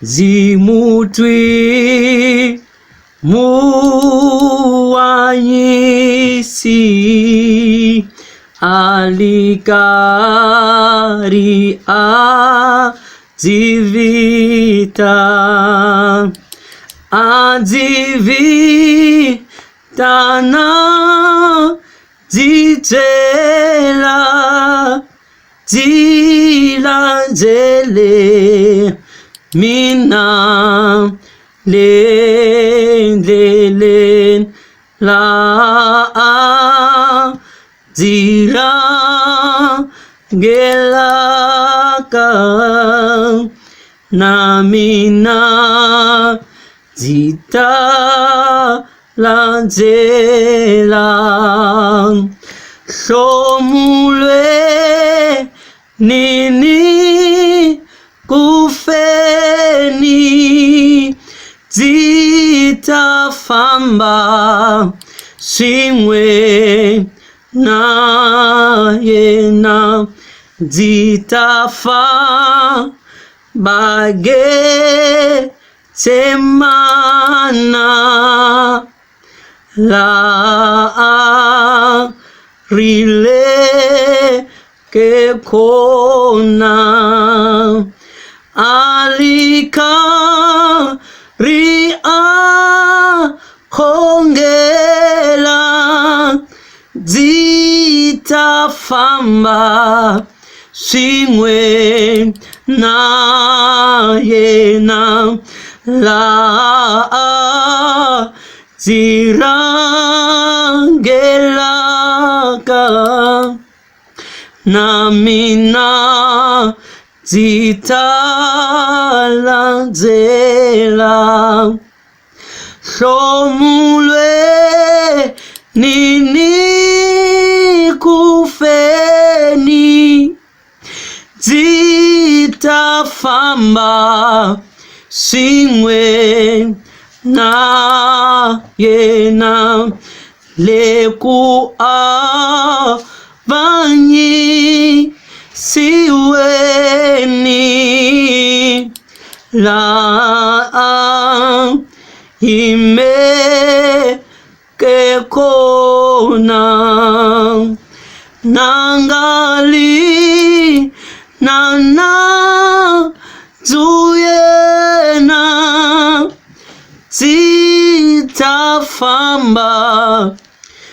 zimutwi MUHANYISE alikari adivita na ditela dilanjele mina lendele la dira gelaka na mina zita lanjela somule nini kufeni zita famba simwe na yena zitafa bage semana la rile ke kona alika ria hongela zitafamba simwe na yena la zirangelaka na mina zitalanzela somulwe nini kufeni zitafamba simwe na yena leku avanyi siweni la ime ke kona nangali nana zuyena zitafamba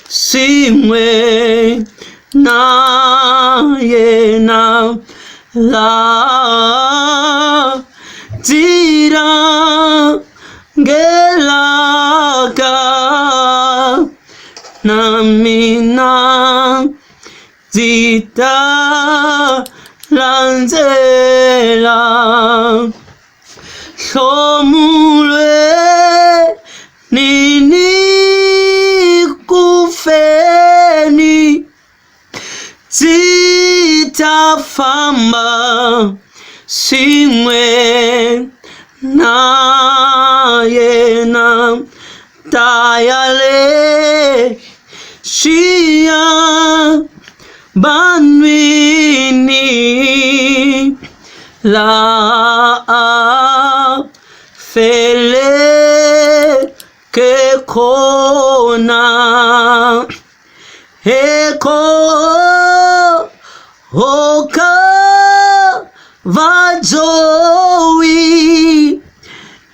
simwe na yena la zira gelaka na mina zita lanzela somulwe nini kufeni zitafamba simwe na yena tayale shia banwini la fele ke kona eko oka vajowi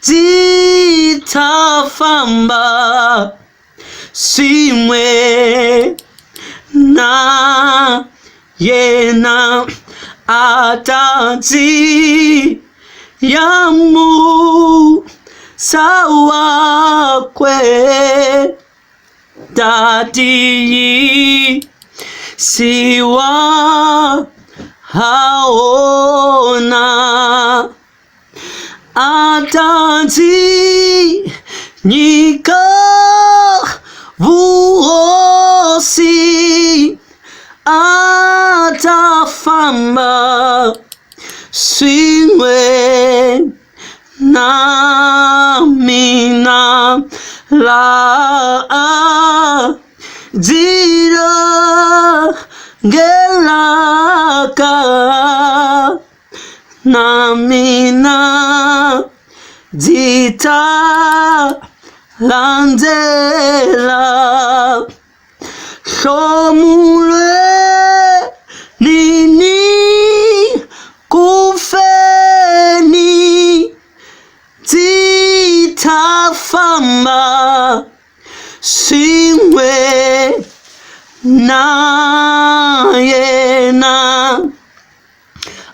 zitafamba simwe na yena atanzi yamu sawa kwe tati siwa haona atanzi nika vuosi atafamba simwe na mina la zira gelaka na mina Dita Landela Shomule Nini Kufeni Dita Fama Singwe Nayena.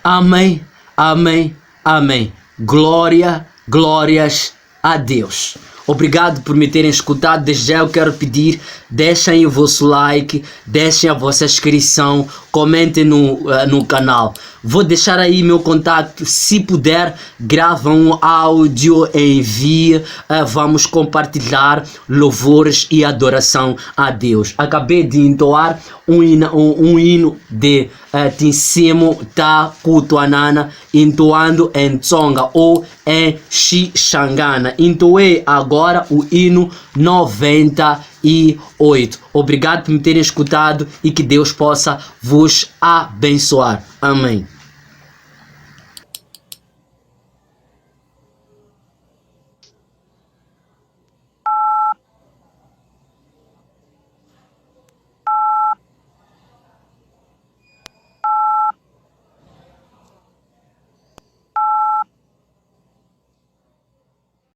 Amém, amém, amém. Glória, glórias a Deus. Obrigado por me terem escutado. Desde já eu quero pedir, deixem o vosso like, deixem a vossa inscrição, comentem no canal. Vou deixar aí meu contato, se puder, grava um áudio, envie, vamos compartilhar louvores e adoração a Deus. Acabei de entoar um hino de Tinsimo Ta Twananu, entoando em Tsonga ou em Changana. Entoei agora o hino 98. Obrigado por me terem escutado e que Deus possa vos abençoar. Amém.